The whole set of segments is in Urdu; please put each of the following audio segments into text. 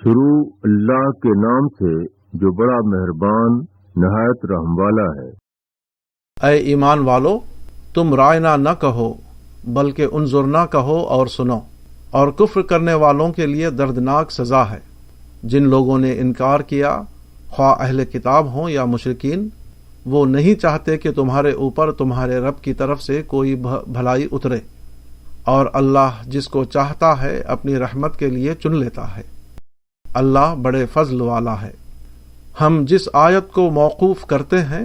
شروع اللہ کے نام سے جو بڑا مہربان نہایت رحم والا ہے۔ اے ایمان والو، تم رائنا نہ کہو بلکہ انظرنا کہو اور سنو، اور کفر کرنے والوں کے لیے دردناک سزا ہے۔ جن لوگوں نے انکار کیا، خواہ اہل کتاب ہوں یا مشرکین، وہ نہیں چاہتے کہ تمہارے اوپر تمہارے رب کی طرف سے کوئی بھلائی اترے، اور اللہ جس کو چاہتا ہے اپنی رحمت کے لیے چن لیتا ہے۔ اللہ بڑے فضل والا ہے۔ ہم جس آیت کو موقوف کرتے ہیں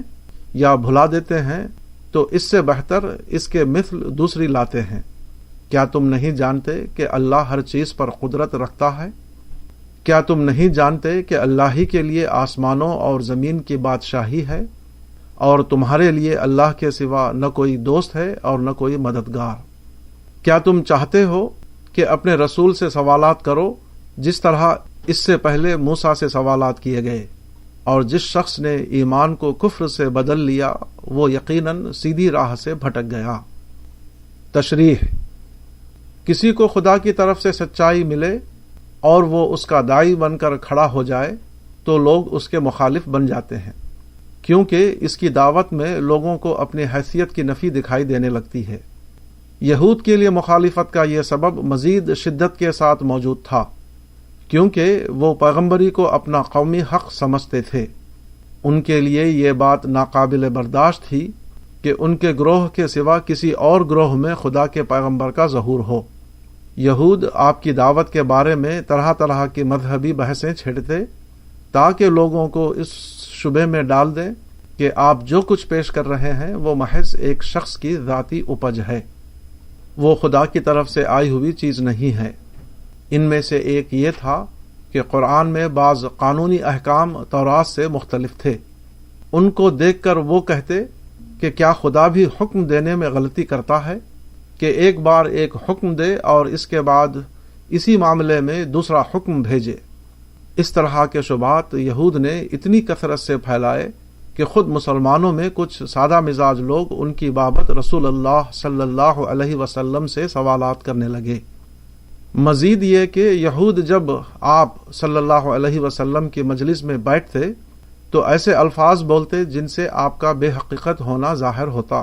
یا بھلا دیتے ہیں تو اس سے بہتر اس کے مثل دوسری لاتے ہیں۔ کیا تم نہیں جانتے کہ اللہ ہر چیز پر قدرت رکھتا ہے؟ کیا تم نہیں جانتے کہ اللہ ہی کے لیے آسمانوں اور زمین کی بادشاہی ہے، اور تمہارے لیے اللہ کے سوا نہ کوئی دوست ہے اور نہ کوئی مددگار؟ کیا تم چاہتے ہو کہ اپنے رسول سے سوالات کرو جس طرح اس سے پہلے موسیٰ سے سوالات کیے گئے، اور جس شخص نے ایمان کو کفر سے بدل لیا وہ یقیناً سیدھی راہ سے بھٹک گیا۔ تشریح: کسی کو خدا کی طرف سے سچائی ملے اور وہ اس کا داعی بن کر کھڑا ہو جائے تو لوگ اس کے مخالف بن جاتے ہیں، کیونکہ اس کی دعوت میں لوگوں کو اپنی حیثیت کی نفی دکھائی دینے لگتی ہے۔ یہود کے لیے مخالفت کا یہ سبب مزید شدت کے ساتھ موجود تھا، کیونکہ وہ پیغمبری کو اپنا قومی حق سمجھتے تھے۔ ان کے لیے یہ بات ناقابل برداشت تھی کہ ان کے گروہ کے سوا کسی اور گروہ میں خدا کے پیغمبر کا ظہور ہو۔ یہود آپ کی دعوت کے بارے میں طرح طرح کی مذہبی بحثیں چھیڑتے تاکہ لوگوں کو اس شبے میں ڈال دیں کہ آپ جو کچھ پیش کر رہے ہیں وہ محض ایک شخص کی ذاتی اپج ہے، وہ خدا کی طرف سے آئی ہوئی چیز نہیں ہے۔ ان میں سے ایک یہ تھا کہ قرآن میں بعض قانونی احکام تورات سے مختلف تھے۔ ان کو دیکھ کر وہ کہتے کہ کیا خدا بھی حکم دینے میں غلطی کرتا ہے کہ ایک بار ایک حکم دے اور اس کے بعد اسی معاملے میں دوسرا حکم بھیجے۔ اس طرح کے شبہات یہود نے اتنی کثرت سے پھیلائے کہ خود مسلمانوں میں کچھ سادہ مزاج لوگ ان کی بابت رسول اللہ صلی اللہ علیہ وسلم سے سوالات کرنے لگے۔ مزید یہ کہ یہود جب آپ صلی اللہ علیہ وسلم کی مجلس میں بیٹھتے تو ایسے الفاظ بولتے جن سے آپ کا بے حقیقت ہونا ظاہر ہوتا۔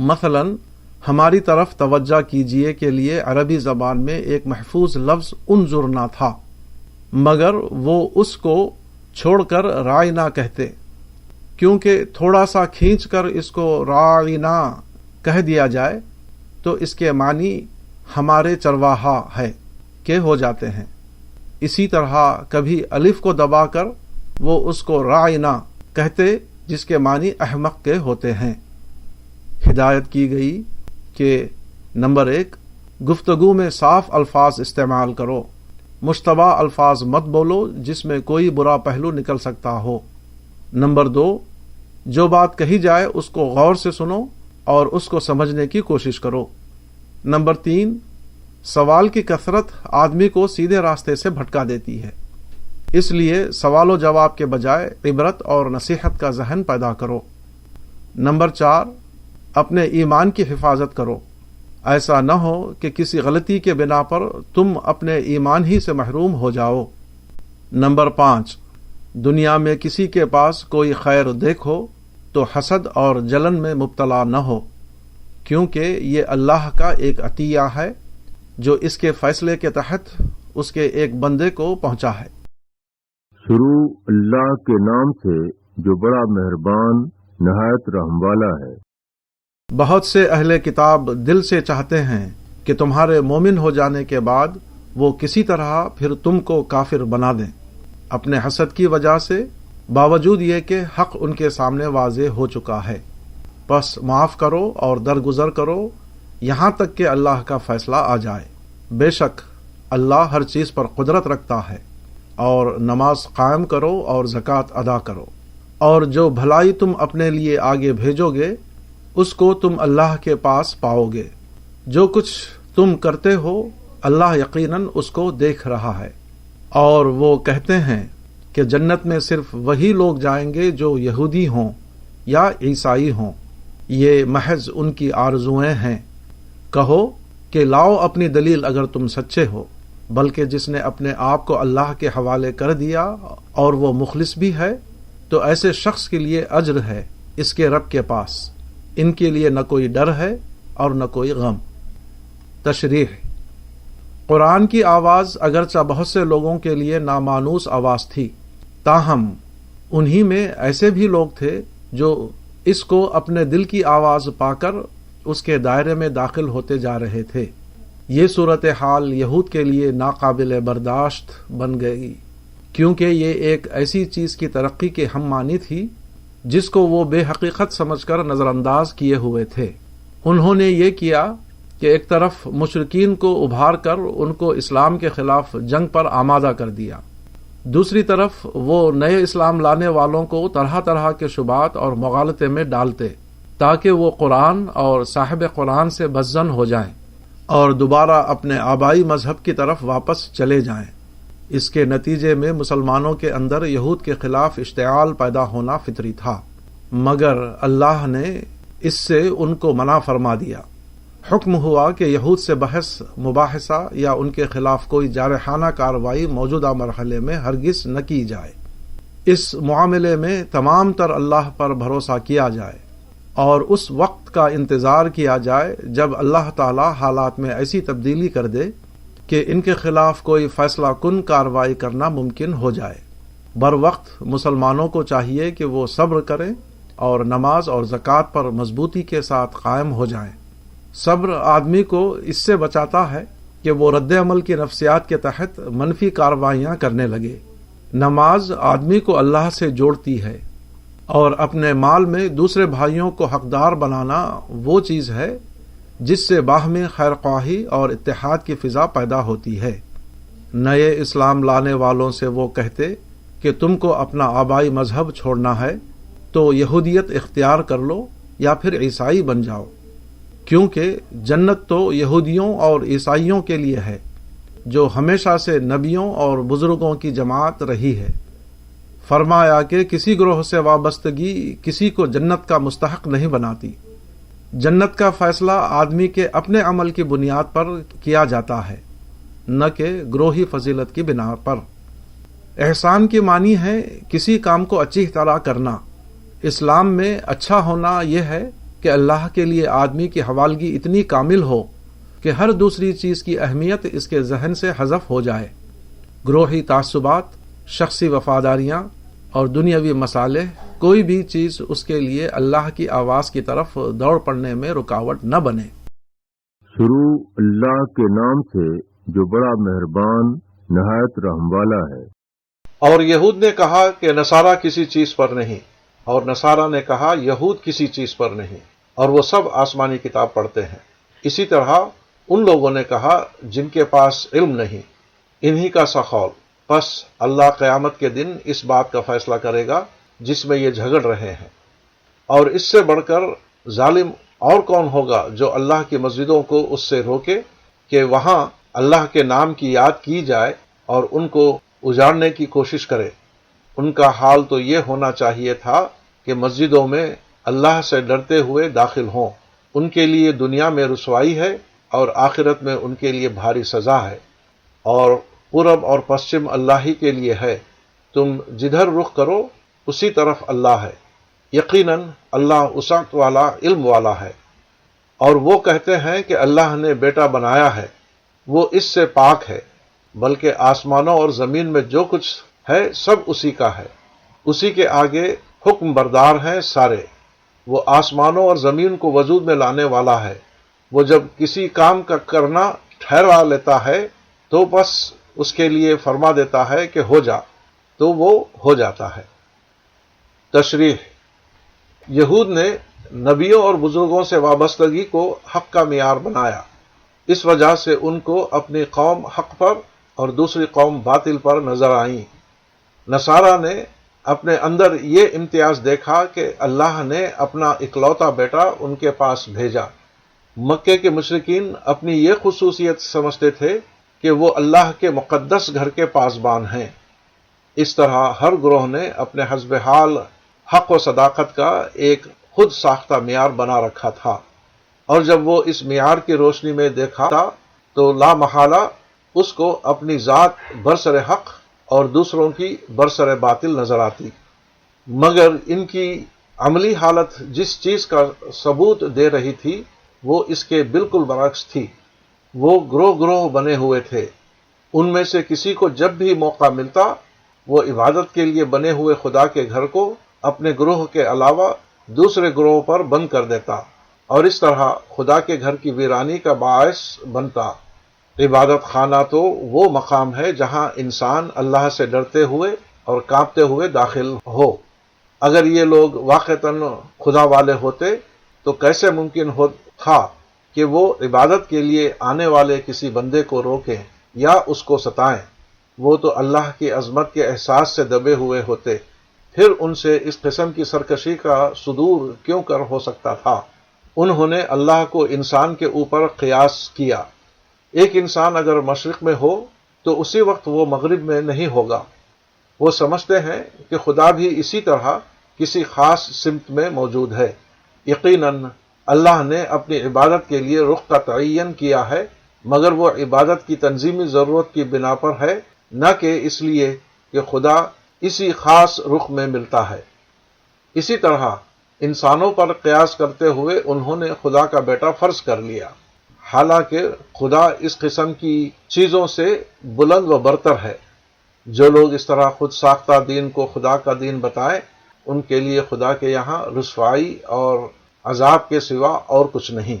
مثلا ہماری طرف توجہ کیجیے کے لیے عربی زبان میں ایک محفوظ لفظ انظرنا تھا، مگر وہ اس کو چھوڑ کر رائنا کہتے، کیونکہ تھوڑا سا کھینچ کر اس کو رائنا کہہ دیا جائے تو اس کے معنی ہمارے چرواہا ہے کہ ہو جاتے ہیں۔ اسی طرح کبھی الف کو دبا کر وہ اس کو رائنا کہتے جس کے معنی احمق کے ہوتے ہیں۔ ہدایت کی گئی کہ نمبر 1، گفتگو میں صاف الفاظ استعمال کرو، مشتبہ الفاظ مت بولو جس میں کوئی برا پہلو نکل سکتا ہو۔ نمبر 2، جو بات کہی جائے اس کو غور سے سنو اور اس کو سمجھنے کی کوشش کرو۔ نمبر 3، سوال کی کثرت آدمی کو سیدھے راستے سے بھٹکا دیتی ہے، اس لیے سوال و جواب کے بجائے عبرت اور نصیحت کا ذہن پیدا کرو۔ نمبر 4، اپنے ایمان کی حفاظت کرو، ایسا نہ ہو کہ کسی غلطی کے بنا پر تم اپنے ایمان ہی سے محروم ہو جاؤ۔ نمبر 5، دنیا میں کسی کے پاس کوئی خیر دیکھو تو حسد اور جلن میں مبتلا نہ ہو، کیونکہ یہ اللہ کا ایک عطیہ ہے جو اس کے فیصلے کے تحت اس کے ایک بندے کو پہنچا ہے۔ شروع اللہ کے نام سے جو بڑا مہربان نہایت رحم والا ہے۔ بہت سے اہل کتاب دل سے چاہتے ہیں کہ تمہارے مومن ہو جانے کے بعد وہ کسی طرح پھر تم کو کافر بنا دیں، اپنے حسد کی وجہ سے، باوجود یہ کہ حق ان کے سامنے واضح ہو چکا ہے۔ بس معاف کرو اور درگزر کرو یہاں تک کہ اللہ کا فیصلہ آ جائے۔ بے شک اللہ ہر چیز پر قدرت رکھتا ہے، اور نماز قائم کرو اور زکوٰۃ ادا کرو، اور جو بھلائی تم اپنے لیے آگے بھیجو گے اس کو تم اللہ کے پاس پاؤ گے۔ جو کچھ تم کرتے ہو اللہ یقیناً اس کو دیکھ رہا ہے۔ اور وہ کہتے ہیں کہ جنت میں صرف وہی لوگ جائیں گے جو یہودی ہوں یا عیسائی ہوں، یہ محض ان کی آرزوئیں ہیں۔ کہو کہ لاؤ اپنی دلیل اگر تم سچے ہو۔ بلکہ جس نے اپنے آپ کو اللہ کے حوالے کر دیا اور وہ مخلص بھی ہے تو ایسے شخص کے لیے اجر ہے اس کے رب کے پاس، ان کے لیے نہ کوئی ڈر ہے اور نہ کوئی غم۔ تشریح: قرآن کی آواز اگرچہ بہت سے لوگوں کے لیے نامانوس آواز تھی، تاہم انہی میں ایسے بھی لوگ تھے جو اس کو اپنے دل کی آواز پا کر اس کے دائرے میں داخل ہوتے جا رہے تھے۔ یہ صورتحال یہود کے لیے ناقابل برداشت بن گئی، کیونکہ یہ ایک ایسی چیز کی ترقی کے ہم مانی تھی جس کو وہ بے حقیقت سمجھ کر نظر انداز کیے ہوئے تھے۔ انہوں نے یہ کیا کہ ایک طرف مشرکین کو ابھار کر ان کو اسلام کے خلاف جنگ پر آمادہ کر دیا، دوسری طرف وہ نئے اسلام لانے والوں کو طرح طرح کے شبہات اور مغالطے میں ڈالتے تاکہ وہ قرآن اور صاحب قرآن سے بدظن ہو جائیں اور دوبارہ اپنے آبائی مذہب کی طرف واپس چلے جائیں۔ اس کے نتیجے میں مسلمانوں کے اندر یہود کے خلاف اشتعال پیدا ہونا فطری تھا، مگر اللہ نے اس سے ان کو منع فرما دیا۔ حکم ہوا کہ یہود سے بحث مباحثہ یا ان کے خلاف کوئی جارحانہ کارروائی موجودہ مرحلے میں ہرگز نہ کی جائے۔ اس معاملے میں تمام تر اللہ پر بھروسہ کیا جائے اور اس وقت کا انتظار کیا جائے جب اللہ تعالی حالات میں ایسی تبدیلی کر دے کہ ان کے خلاف کوئی فیصلہ کن کارروائی کرنا ممکن ہو جائے۔ بروقت مسلمانوں کو چاہیے کہ وہ صبر کریں اور نماز اور زکوٰۃ پر مضبوطی کے ساتھ قائم ہو جائیں۔ صبر آدمی کو اس سے بچاتا ہے کہ وہ رد عمل کی نفسیات کے تحت منفی کارروائیاں کرنے لگے۔ نماز آدمی کو اللہ سے جوڑتی ہے اور اپنے مال میں دوسرے بھائیوں کو حقدار بنانا وہ چیز ہے جس سے باہمی خیر خواہی اور اتحاد کی فضا پیدا ہوتی ہے۔ نئے اسلام لانے والوں سے وہ کہتے کہ تم کو اپنا آبائی مذہب چھوڑنا ہے تو یہودیت اختیار کر لو یا پھر عیسائی بن جاؤ، کیونکہ جنت تو یہودیوں اور عیسائیوں کے لیے ہے جو ہمیشہ سے نبیوں اور بزرگوں کی جماعت رہی ہے۔ فرمایا کہ کسی گروہ سے وابستگی کسی کو جنت کا مستحق نہیں بناتی۔ جنت کا فیصلہ آدمی کے اپنے عمل کی بنیاد پر کیا جاتا ہے، نہ کہ گروہی فضیلت کی بنا پر۔ احسان کی معنی ہے کسی کام کو اچھی طرح کرنا۔ اسلام میں اچھا ہونا یہ ہے کہ اللہ کے لیے آدمی کی حوالگی اتنی کامل ہو کہ ہر دوسری چیز کی اہمیت اس کے ذہن سے حذف ہو جائے۔ گروہی تعصبات، شخصی وفاداریاں اور دنیاوی مصالح، کوئی بھی چیز اس کے لیے اللہ کی آواز کی طرف دوڑ پڑنے میں رکاوٹ نہ بنے۔ شروع اللہ کے نام سے جو بڑا مہربان نہایت رحم والا ہے۔ اور یہود نے کہا کہ نصارہ کسی چیز پر نہیں، اور نصارہ نے کہا یہود کسی چیز پر نہیں، اور وہ سب آسمانی کتاب پڑھتے ہیں۔ اسی طرح ان لوگوں نے کہا جن کے پاس علم نہیں، انہی کا سا قول۔ پس اللہ قیامت کے دن اس بات کا فیصلہ کرے گا جس میں یہ جھگڑ رہے ہیں، اور اس سے بڑھ کر ظالم اور کون ہوگا جو اللہ کی مسجدوں کو اس سے روکے کہ وہاں اللہ کے نام کی یاد کی جائے اور ان کو اجاڑنے کی کوشش کرے۔ ان کا حال تو یہ ہونا چاہیے تھا کہ مسجدوں میں اللہ سے ڈرتے ہوئے داخل ہوں۔ ان کے لیے دنیا میں رسوائی ہے اور آخرت میں ان کے لیے بھاری سزا ہے، اور پورب اور پشچم اللہ ہی کے لیے ہے۔ تم جدھر رخ کرو اسی طرف اللہ ہے، یقیناً اللہ وسعت والا علم والا ہے۔ اور وہ کہتے ہیں کہ اللہ نے بیٹا بنایا ہے، وہ اس سے پاک ہے، بلکہ آسمانوں اور زمین میں جو کچھ ہے سب اسی کا ہے، اسی کے آگے حکم بردار ہیں سارے۔ وہ آسمانوں اور زمین کو وجود میں لانے والا ہے۔ وہ جب کسی کام کا کرنا ٹھہرا لیتا ہے تو بس اس کے لیے فرما دیتا ہے کہ ہو جا، تو وہ ہو جاتا ہے۔ تشریح: یہود نے نبیوں اور بزرگوں سے وابستگی کو حق کا معیار بنایا، اس وجہ سے ان کو اپنی قوم حق پر اور دوسری قوم باطل پر نظر آئیں۔ نصارہ نے اپنے اندر یہ امتیاز دیکھا کہ اللہ نے اپنا اکلوتا بیٹا ان کے پاس بھیجا۔ مکے کے مشرکین اپنی یہ خصوصیت سمجھتے تھے کہ وہ اللہ کے مقدس گھر کے پاسبان ہیں۔ اس طرح ہر گروہ نے اپنے حسب حال حق و صداقت کا ایک خود ساختہ معیار بنا رکھا تھا، اور جب وہ اس معیار کی روشنی میں دیکھا تو لا محالہ اس کو اپنی ذات برسر حق اور دوسروں کی برسر باطل نظر آتی، مگر ان کی عملی حالت جس چیز کا ثبوت دے رہی تھی وہ اس کے بالکل برعکس تھی۔ وہ گروہ گروہ بنے ہوئے تھے، ان میں سے کسی کو جب بھی موقع ملتا وہ عبادت کے لیے بنے ہوئے خدا کے گھر کو اپنے گروہ کے علاوہ دوسرے گروہوں پر بند کر دیتا اور اس طرح خدا کے گھر کی ویرانی کا باعث بنتا۔ عبادت خانہ تو وہ مقام ہے جہاں انسان اللہ سے ڈرتے ہوئے اور کانپتے ہوئے داخل ہو۔ اگر یہ لوگ واقعتاً خدا والے ہوتے تو کیسے ممکن تھا کہ وہ عبادت کے لیے آنے والے کسی بندے کو روکیں یا اس کو ستائیں؟ وہ تو اللہ کی عظمت کے احساس سے دبے ہوئے ہوتے، پھر ان سے اس قسم کی سرکشی کا صدور کیوں کر ہو سکتا تھا؟ انہوں نے اللہ کو انسان کے اوپر قیاس کیا۔ ایک انسان اگر مشرق میں ہو تو اسی وقت وہ مغرب میں نہیں ہوگا۔ وہ سمجھتے ہیں کہ خدا بھی اسی طرح کسی خاص سمت میں موجود ہے۔ یقیناً اللہ نے اپنی عبادت کے لیے رخ کا تعین کیا ہے، مگر وہ عبادت کی تنظیمی ضرورت کی بنا پر ہے، نہ کہ اس لیے کہ خدا اسی خاص رخ میں ملتا ہے۔ اسی طرح انسانوں پر قیاس کرتے ہوئے انہوں نے خدا کا بیٹا فرض کر لیا، حالانکہ خدا اس قسم کی چیزوں سے بلند و برتر ہے۔ جو لوگ اس طرح خود ساختہ دین کو خدا کا دین بتائیں، ان کے لیے خدا کے یہاں رسوائی اور عذاب کے سوا اور کچھ نہیں۔